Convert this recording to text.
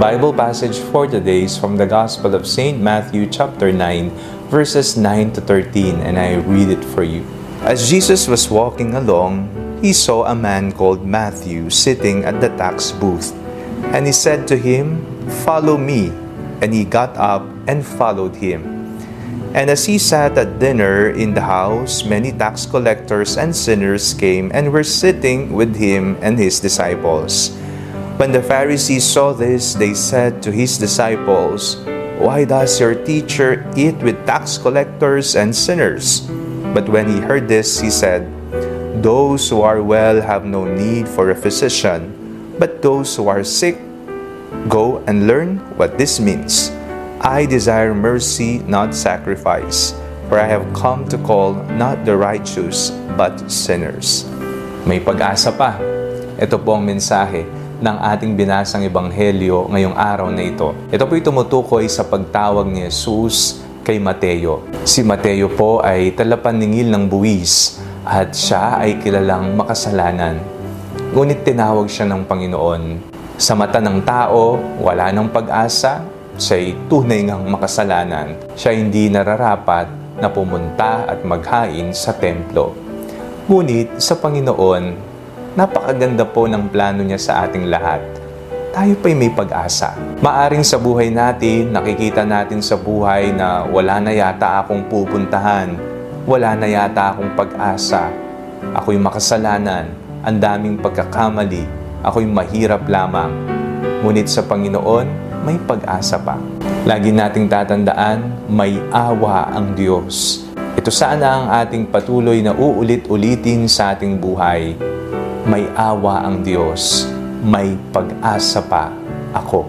Bible passage for today is from the Gospel of St. Matthew chapter 9, verses 9 to 13, and I read it for you. As Jesus was walking along, he saw a man called Matthew sitting at the tax booth. And he said to him, "Follow me." And he got up and followed him. And as he sat at dinner in the house, many tax collectors and sinners came and were sitting with him and his disciples. When the Pharisees saw this, they said to his disciples, "Why does your teacher eat with tax collectors and sinners?" But when he heard this, he said, "Those who are well have no need for a physician, but those who are sick. Go and learn what this means. I desire mercy, not sacrifice, for I have come to call not the righteous, but sinners." May pag-asa pa. Ito po ang mensahe ng ating binasang ebanghelyo ngayong araw na ito. Ito po'y tumutukoy sa pagtawag ni Jesus kay Mateo. Si Mateo po ay talapaningil ng buwis at siya ay kilalang makasalanan. Ngunit tinawag siya ng Panginoon. Sa mata ng tao, wala ng pag-asa. Siya'y tunay ngang makasalanan. Siya hindi nararapat na pumunta at maghain sa templo. Ngunit sa Panginoon, napakaganda po ng plano niya sa ating lahat. Tayo pa'y may pag-asa. Maaring sa buhay natin, nakikita natin sa buhay na wala na yata akong pupuntahan. Wala na yata akong pag-asa. Ako'y makasalanan. Ang daming pagkakamali. Ako'y mahirap lamang. Ngunit sa Panginoon, may pag-asa pa. Lagi nating tatandaan, may awa ang Diyos. Ito sana ang ating patuloy na uulit-ulitin sa ating buhay. May awa ang Diyos, may pag-asa pa ako.